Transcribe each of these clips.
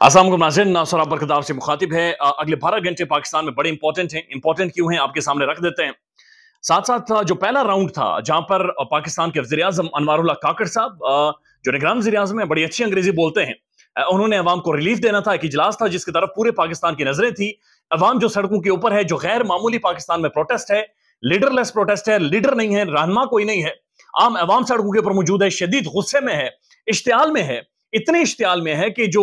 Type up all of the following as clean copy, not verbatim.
अस्सलाम वालेकुम नाज़रीन, नासर आप बरकत से मुखातिब है। अगले 12 घंटे पाकिस्तान में बड़े इंपॉर्टेंट हैं। इंपॉर्टेंट क्यों हैं आपके सामने रख देते हैं। साथ साथ जो पहला राउंड था जहां पर पाकिस्तान के वज़ीर आज़म अनवारुल्लाह काकड़ साहब जो निगरान वज़ीर आज़म है, बड़ी अच्छी अंग्रेजी बोलते हैं, उन्होंने अवाम को रिलीफ देना था। एक इजलास था जिसकी तरफ पूरे पाकिस्तान की नजरें थी। अवाम जो सड़कों के ऊपर है, जो गैर मामूली पाकिस्तान में प्रोटेस्ट है, लीडरलेस प्रोटेस्ट है, लीडर नहीं है, रहनुमा कोई नहीं है, आम अवाम सड़कों के ऊपर मौजूद है, शदीद गुस्से में है, इश्तियाल में है, इतने इश्तियाल में है कि जो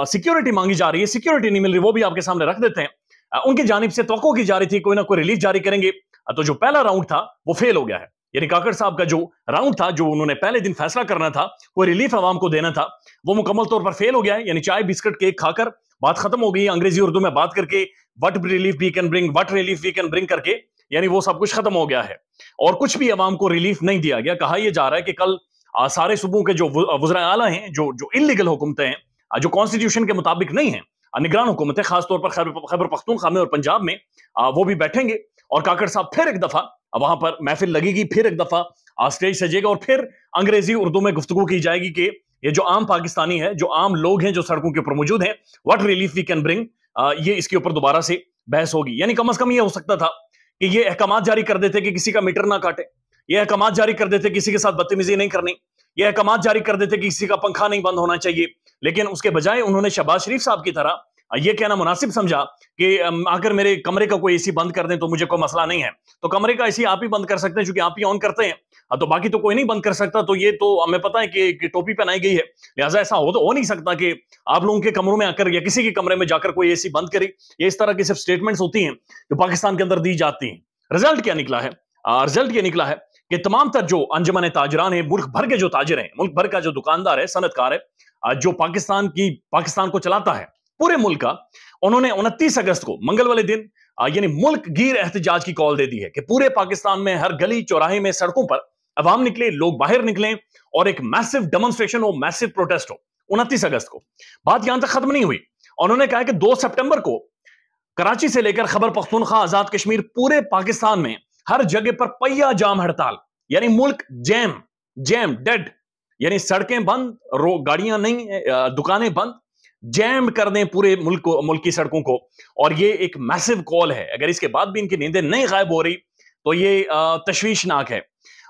सिक्योरिटी मांगी जा रही है, सिक्योरिटी नहीं मिल रही, वो भी आपके सामने रख देते हैं। उनकी जानिब से तवक्को की जा रही थी कोई ना कोई रिलीफ जारी करेंगे। तो जो पहला राउंड था वो फेल हो गया है। यानी काकड़ साहब का जो राउंड था, जो उन्होंने पहले दिन फैसला करना था, कोई रिलीफ अवाम को देना था, वो मुकम्मल तौर पर फेल हो गया है। यानी चाय बिस्किट केक खाकर बात खत्म हो गई है। अंग्रेजी उर्दू में बात करके what relief we can bring, what relief we can bring करके, यानी वो सब कुछ खत्म हो गया है और कुछ भी अवाम को रिलीफ नहीं दिया गया। कहा यह जा रहा है कि कल सारे सूबों के जो वज़राए आला हैं, जो इल्लीगल हुकूमतें हैं, जो कॉन्स्टिट्यूशन के मुताबिक नहीं है, निगरान हुकूमतें, खासतौर पर खैबर पख्तूनख्वा में और पंजाब में, वो भी बैठेंगे और काकड़ साहब फिर एक दफा वहां पर महफिल लगेगी, फिर एक दफा स्टेज सजेगा और फिर अंग्रेजी उर्दू में गुफ्तगू की जाएगी कि ये जो आम पाकिस्तानी है, जो आम लोग हैं, जो सड़कों के ऊपर मौजूद हैं, what relief we can bring, ये इसके ऊपर दोबारा से बहस होगी। यानी कम अज कम ये हो सकता था कि ये अहकामात जारी कर देते कि किसी का मीटर ना काटे, ये अहकामात जारी कर देते किसी के साथ बदतमीजी नहीं करनी, ये अहकामात जारी कर देते कि किसी का पंखा नहीं बंद होना चाहिए। लेकिन उसके बजाय उन्होंने शहबाज शरीफ साहब की तरह यह कहना मुनासिब समझा कि अगर मेरे कमरे का कोई एसी बंद कर दें तो मुझे कोई मसला नहीं है। तो कमरे का एसी आप ही बंद कर सकते हैं क्योंकि आप ही ऑन करते हैं, तो बाकी तो कोई नहीं बंद कर सकता। तो ये तो हमें पता है कि टोपी पहनाई गई है, लिहाजा ऐसा हो नहीं सकता कि आप लोगों के कमरों में आकर या किसी के कमरे में जाकर कोई एसी बंद करे। ये इस तरह की सिर्फ स्टेटमेंट्स होती हैं जो पाकिस्तान के अंदर दी जाती हैं। रिजल्ट क्या निकला है? रिजल्ट ये निकला है कि तमाम तर जो अंजुमन ताजरान है, मुल्क भर के जो ताजिर हैं, मुल्क भर का जो दुकानदार है, सनतकार है, जो पाकिस्तान को चलाता है पूरे मुल्क का, उन्होंने 29 अगस्त को मंगल वाले दिन यानी मुल्क गिर एहतजाज की कॉल दे दी है कि पूरे पाकिस्तान में हर गली चौराहे में सड़कों पर अवाम निकले, लोग बाहर निकलें और एक मैसिव डेमोन्स्ट्रेशन हो, मैसिव प्रोटेस्ट हो 29 अगस्त को। बात यहां तक खत्म नहीं हुई। उन्होंने कहा कि 2 सितंबर को कराची से लेकर खैबर पख्तूनख्वा, आजाद कश्मीर, पूरे पाकिस्तान में हर जगह पर पहिया जाम हड़ताल, यानी मुल्क जैम डेड, यानी सड़कें बंद, गाड़ियां नहीं, दुकानें बंद, जैम कर दें पूरे मुल्क की सड़कों को। और ये एक मैसिव कॉल है। अगर इसके बाद भी इनकी नींदें नहीं गायब हो रही तो ये तशवीशनाक है।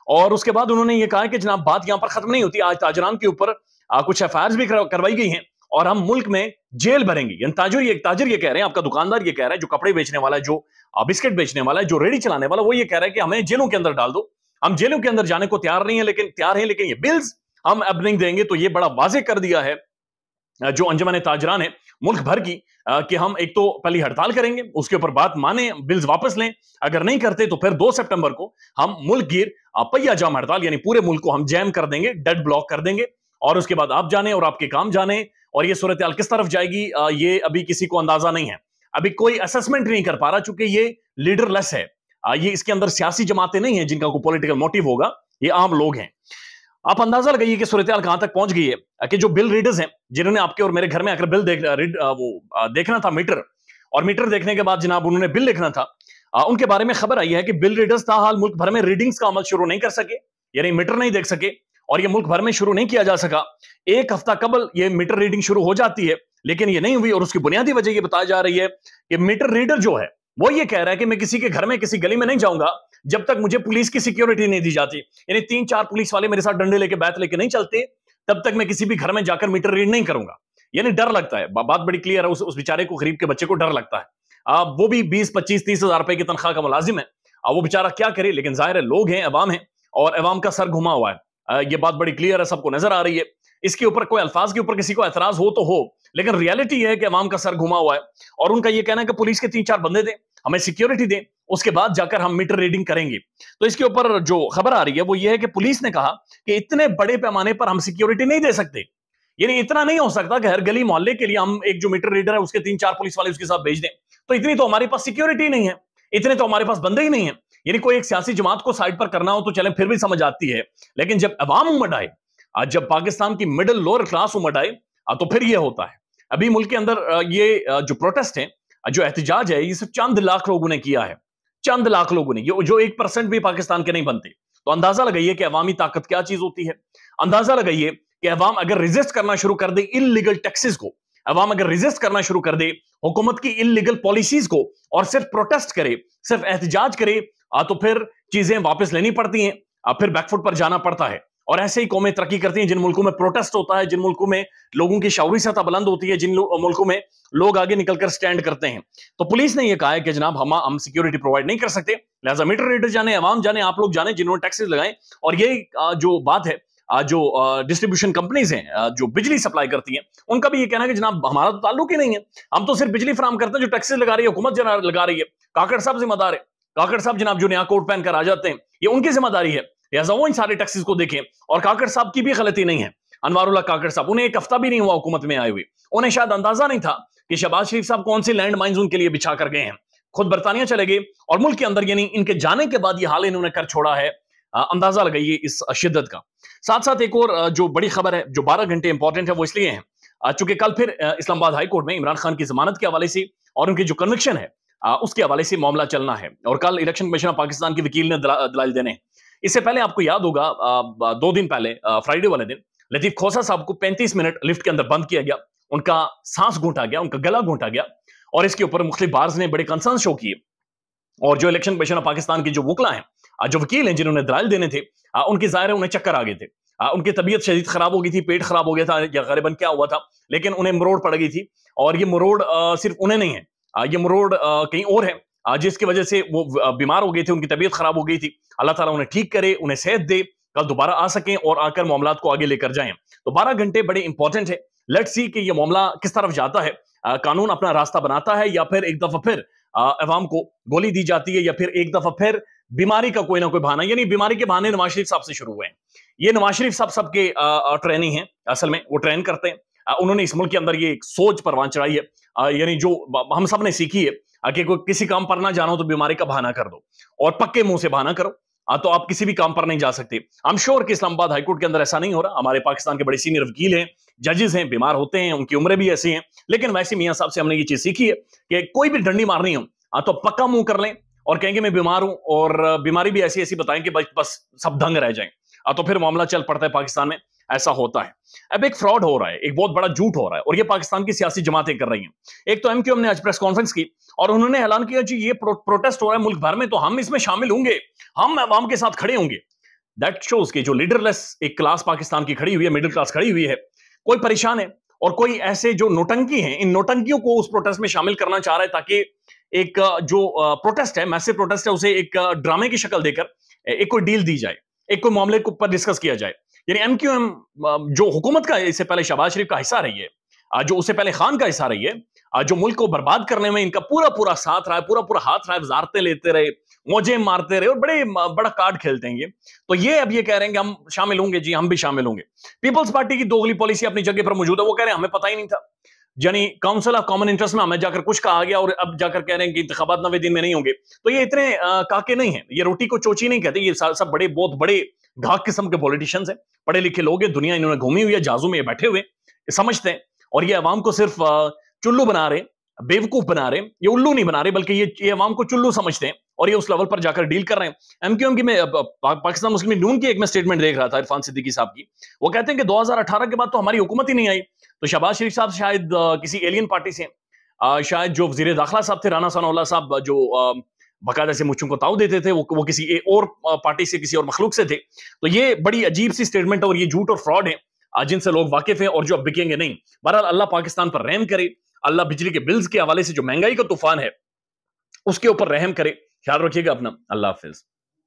और उसके बाद उन्होंने ये कहा कि जनाब बात यहां पर खत्म नहीं होती, आज ताजरान के ऊपर कुछ एफआईआर भी करवाई गई हैं और हम मुल्क में जेल भरेंगे। यानी ताजिर ये कह रहे हैं, आपका दुकानदार ये कह रहा है, जो कपड़े बेचने वाला है, जो बिस्किट बेचने वाला है, जो रेडी चलाने वाला, वो ये कह रहा है कि हमें जेलों के अंदर डाल दो। हम जेलों के अंदर जाने को तैयार हैं, लेकिन ये बिल्स हम अब नहीं देंगे। तो ये बड़ा वाजे कर दिया है जो अंजुमन ताजरान है मुल्क भर की कि हम एक तो पहली हड़ताल करेंगे, उसके ऊपर बात माने, बिल्स वापस लें, अगर नहीं करते तो फिर 2 सितंबर को हम मुल्क गिर पहिया जाम हड़ताल, यानी पूरे मुल्क को हम जैम कर देंगे, डेड ब्लॉक कर देंगे। और उसके बाद आप जाने और आपके काम जाने, और ये सूरत हाल किस तरफ जाएगी ये अभी किसी को अंदाजा नहीं है, अभी कोई असेसमेंट नहीं कर पा रहा, चूंकि ये लीडरलेस है। ये इसके अंदर सियासी जमातें नहीं है जिनका कोई पॉलिटिकल मोटिव होगा, ये आम लोग हैं। आप अंदाजा लगाइए कि सूरत हाल कहां तक पहुंच गई है कि जो बिल रीडर्स हैं, जिन्होंने आपके और मेरे घर में आकर बिल देखना था, मीटर देखने के बाद जनाब उन्होंने बिल लिखना था, उनके बारे में खबर आई है कि बिल रीडर्स ताहाल मुल्क भर में रीडिंग्स का अमल शुरू नहीं कर सके, यानी मीटर नहीं देख सके, और ये मुल्क भर में शुरू नहीं किया जा सका। 1 हफ्ता कबल ये मीटर रीडिंग शुरू हो जाती है, लेकिन ये नहीं हुई। और उसकी बुनियादी वजह ये बताई जा रही है कि मीटर रीडर जो है वो ये कह रहा है कि मैं किसी के घर में, किसी गली में नहीं जाऊंगा जब तक मुझे पुलिस की सिक्योरिटी नहीं दी जाती। यानी 3-4 पुलिस वाले मेरे साथ डंडे लेके, बैत लेके नहीं चलते, तब तक मैं किसी भी घर में जाकर मीटर रीड नहीं करूंगा। यानी डर लगता है, बात बड़ी क्लियर है, उस बेचारे को, गरीब के बच्चे को डर लगता है। वो भी 20-25-30 हजार रुपए की तनख्वाह का मुलाजिम है, वो बेचारा क्या करे। लेकिन जाहिर है लोग हैं, अवाम है, और अवाम का सर घुमा हुआ है, ये बात बड़ी क्लियर है, सबको नजर आ रही है। इसके ऊपर कोई अल्फाज के ऊपर किसी को एतराज हो तो हो, लेकिन रियलिटी है कि अवाम का सर घुमा हुआ है। और उनका यह कहना है कि पुलिस के 3-4 बंदे दें, हमें सिक्योरिटी दें, उसके बाद जाकर हम मीटर रीडिंग करेंगे। तो इसके ऊपर जो खबर आ रही है वो ये है कि पुलिस ने कहा कि इतने बड़े पैमाने पर हम सिक्योरिटी नहीं दे सकते। यानी इतना नहीं हो सकता कि हर गली मोहल्ले के लिए हम एक जो मीटर रीडर है उसके 3-4 पुलिस वाले उसके साथ भेज दें। तो इतनी तो हमारे पास सिक्योरिटी नहीं है, इतने तो हमारे पास बंदे ही नहीं है। यानी कोई एक सियासी जमात को साइड पर करना हो तो चले, फिर भी समझ आती है, लेकिन जब अवाम उमड़ आए, जब पाकिस्तान की मिडिल लोअर क्लास उमड़ आए, तो फिर यह होता है। अभी मुल्क के अंदर ये जो प्रोटेस्ट है, जो एहतजाज है, ये सिर्फ चंद लाख लोगों ने किया है, चंद लाख लोगों ने, जो 1% भी पाकिस्तान के नहीं बनते। तो अंदाजा लगाइए कि अवामी ताकत क्या चीज होती है। अंदाजा लगाइए कि अवाम अगर रेजिस्ट करना शुरू कर दे इल्लीगल टैक्सेस को, عوام اگر ریزسٹ کرنا شروع کر دے حکومت کی انلیگل پالیسیز کو اور صرف پروٹیسٹ کرے، صرف احتجاج کرے، تو پھر چیزیں واپس لینی پڑتی ہیں، پھر بیک فٹ پر جانا پڑتا ہے۔ اور ایسے ہی قومیں ترقی کرتی ہیں جن ملکوں میں پروٹیسٹ ہوتا ہے، جن ملکوں میں لوگوں کی شعوری سطح بلند ہوتی ہے، جن ملکوں میں لوگ آگے نکل کر سٹینڈ کرتے ہیں۔ تو پولیس نے یہ کہا ہے کہ جناب ہم سیکیورٹی پرووائڈ نہیں کر سکتے، لہٰذا میٹر ریڈر جانے، عوام جانے، آپ لوگ جانے جنہوں نے ٹیکسز لگائیں۔ اور یہ جو بات ہے، جو ڈسٹریبیوشن کمپنیز ہیں جو بجلی سپلائی کرتی ہیں، ان کا بھی یہ کہنا ہے کہ جناب ہمارا تو تعلق ہی نہیں ہے، ہم تو صرف بجلی فراہم کرتے ہیں، جو ٹیکسز لگا رہی ہے حکومت لگا رہی ہے، کاکڑ صاحب ذمہ دار ہے، کاکڑ صاحب جناب جو نیا کوٹ پہن کر آ جاتے ہیں، یہ ان کی ذمہ داری ہے، لہٰذا وہ ان سارے ٹیکسز کو دیکھیں۔ اور کاکڑ صاحب کی بھی غلطی نہیں ہے، انوار اللہ کاکڑ صاحب، انہیں ایک ہفتہ بھی نہیں ہوا حکومت میں آئے ہوئے، انہیں شاید اندازہ نہیں تھا کہ شہباز شریف صاحب کون سی لینڈ مائنز ان کے لیے بچھا کر گئے ہیں، خود برطانیہ چلے گئے اور ملک کے اندر، یعنی ان کے جانے کے بعد یہ حال انہوں نے کر چھوڑا ہے، اندازہ لگائیے اس شدت کا۔ ساتھ ساتھ ایک اور جو بڑی خبر ہے جو 12 گھنٹے امپورٹنٹ ہے، وہ اس لیے ہے چونکہ کل پھر اسلام آباد ہائی کورٹ میں عمران خان کی ضمانت کے حوالے سے اور ان کی جو کنوکشن ہے اس کے حوالے سے معاملہ چلنا ہے، اور کل الیکشن کمیشن آف پاکستان کے وکیل نے دلائل دینے ہیں۔ اس سے پہلے آپ کو یاد ہوگا 2 دن پہلے فرائیڈے والے دن لطیف کھوسہ صاحب کو 35 منٹ لفٹ کے اندر بند کیا گیا، ان کا سانس گھونٹا گیا، ان کا گلا گھونٹا گیا، اور اس کے اوپر مختلف بارز نے بڑے کنسرن شو کیے، اور جو الیکشن کمیشن آف پاکستان کی جو وکلا ہیں، جو وکیل ہیں جنہوں نے دلائل دینے تھے، ان کی ظاہر ہے انہیں چکر آ گئے تھے، ان کی طبیعت شدید خراب ہو گئی تھی، پیٹ خراب ہو گیا تھا یا غالباً کیا ہوا تھا، لیکن انہیں مروڑ پڑ گئی تھی، اور یہ مروڑ صرف انہیں نہیں ہے، یہ مروڑ کہیں اور ہے جس کی وجہ سے وہ بیمار ہو گئے تھے، ان کی طبیعت خراب ہو گئی تھی۔ اللہ تعالیٰ انہیں ٹھیک کرے، انہیں صحت دے، کل دوبارہ آ سکیں اور آ کر معاملات کو آگے لے کر جائیں۔ تو 12 گھنٹے بڑے امپورٹنٹ ہے، لیٹس سی کہ یہ معاملہ کس طرف جاتا ہے، قانون اپنا راستہ بناتا ہے یا پھر ایک دفعہ پھر عوام کو گولی دی جاتی ہے، یا پھر ایک دفعہ پھر بیماری کا کوئی نہ کوئی بہانہ، یعنی بیماری کے بہانے نواز شریف صاحب سے شروع ہوئے ہیں۔ یہ نواز شریف صاحب سب کے ٹریننگ ہیں، اصل میں وہ ٹرین کرتے ہیں، انہوں نے اس ملک کے اندر یہ ایک سوچ پروان چڑھائی ہے، یعنی جو ہم سب نے سیکھی ہے کہ کوئی کسی کام پر نہ جانا ہو تو بیماری کا بہانہ کر دو اور پکے منہ سے بہانہ کرو، تو آپ کسی بھی کام پر نہیں جا سکتے۔ I'm sure کہ اسلام آباد ہائی کورٹ کے اندر ایسا نہیں ہو رہا، ہمارے پاکستان کے بڑے سینئر وکیل ہیں، ججز ہیں، بیمار ہوتے ہیں، ان کی عمریں بھی ایسی ہیں، لیکن ویسے میاں صاحب سے ہم نے یہ چیز سیکھی ہے کہ کوئی بھی ڈنڈی مارنی ہو تو پکا منہ کر لیں اور کہیں گے میں بیمار ہوں، اور بیماری بھی ایسی ایسی بتائیں کہ بس سب دنگ رہ جائیں، تو پھر معاملہ چل پڑتا ہے۔ پاکستان میں ایسا ہوتا ہے۔ اب ایک فراڈ ہو رہا ہے، ایک بہت بڑا جھوٹ ہو رہا ہے، اور یہ پاکستان کی سیاسی جماعتیں کر رہی ہیں۔ ایک تو MQM نے آج پریس کانفرنس کی اور انہوں نے اعلان کیا جی یہ پروٹیسٹ ہو رہا ہے ملک بھر میں تو ہم اس میں شامل ہوں گے، ہم عوام کے ساتھ کھڑے ہوں گے۔ دیٹ شوز کہ جو لیڈر لیس ایک کلاس پاکستان کی کھڑی ہوئی ہے، مڈل کلاس کھڑی ہوئی ہے، کوئی پریشان ہے، اور کوئی ایسے جو نوٹنکی ہیں، ان نوٹنکیوں کو اس پروٹیسٹ میں شامل کرنا چاہ رہا ہے تاکہ ایک جو پروٹیسٹ ہے، میسو پروٹیسٹ ہے، اسے ایک ڈرامے کی شکل دے کر ایک کوئی ڈیل دی جائے، ایک کوئی معاملے کو پر ڈسکس کیا جائے۔ یعنی MQM جو حکومت کا اس سے پہلے شہباز شریف کا حصہ رہی ہے، جو اس سے پہلے خان کا حصہ رہی ہے، جو ملک کو برباد کرنے میں ان کا پورا ساتھ رہا ہے، پورا ہاتھ رہا ہے، وزارتیں لیتے رہے، موجیں مارتے رہے، اور بڑا کارڈ کھیلتے ہیں یہ، تو یہ اب یہ کہہ رہے ہیں کہ ہم شامل ہوں گے، جی ہم بھی شامل ہوں گے۔ پیپلز پارٹی کی دوغلی پالیسی اپنی جگہ پر موجود ہے، وہ کہہ رہے ہیں ہمیں پتہ ہی نہیں تھا، یعنی کاؤنسل آف کامن انٹرسٹ میں ہمیں جا کر کچھ کہا گیا اور اب جا کر کہہ رہے ہیں کہ انتخابات 90 دن میں نہیں ہوں گے۔ تو یہ اتنے کاکے نہیں ہیں، یہ روٹی کو چوچی نہیں کہتے، یہ سب بہت بڑے گھاک قسم کے پولیٹیشینز ہیں، پڑھے لکھے لوگ ہیں، دنیا انہوں نے گھومی ہوئی ہے، جہازوں میں یہ بیٹھے ہوئے سمجھتے ہیں، اور یہ عوام کو صرف چلو بنا رہے، بیوقوف بنا رہے، یہ الو نہیں بنا رہے، بلکہ یہ عوام کو چلو سمجھتے ہیں، اور یہ اس لیول پر جا کر ڈیل کر رہے ہیں۔ MQM کی میں پاکستان مسلم نون کی ایک میں سٹیٹمنٹ دیکھ رہا تھا عرفان صدیقی صاحب کی، وہ کہتے ہیں کہ 2018 کے بعد تو ہماری حکومت ہی نہیں آئی، تو شہباز شریف صاحب شاید کسی ایلین پارٹی سے، شاید جو وزیر داخلہ صاحب تھے رانا ثناء اللہ صاحب، جو باقاعدہ سے مچھوں کو تاؤ دیتے تھے، وہ کسی اور پارٹی سے، کسی اور مخلوق سے تھے۔ تو یہ بڑی عجیب سی سٹیٹمنٹ ہے، اور یہ جھوٹ اور فراڈ ہے جن سے لوگ واقف ہیں اور جو اب بکیں گے نہیں۔ بہرحال اللہ پاکستان پر رحم کرے، اللہ بجلی کے بلز کے حوالے سے جو مہنگائی کا طوفان ہے اس کے اوپر رحم کرے۔ خیال رکھیے گا اپنا، اللہ حافظ۔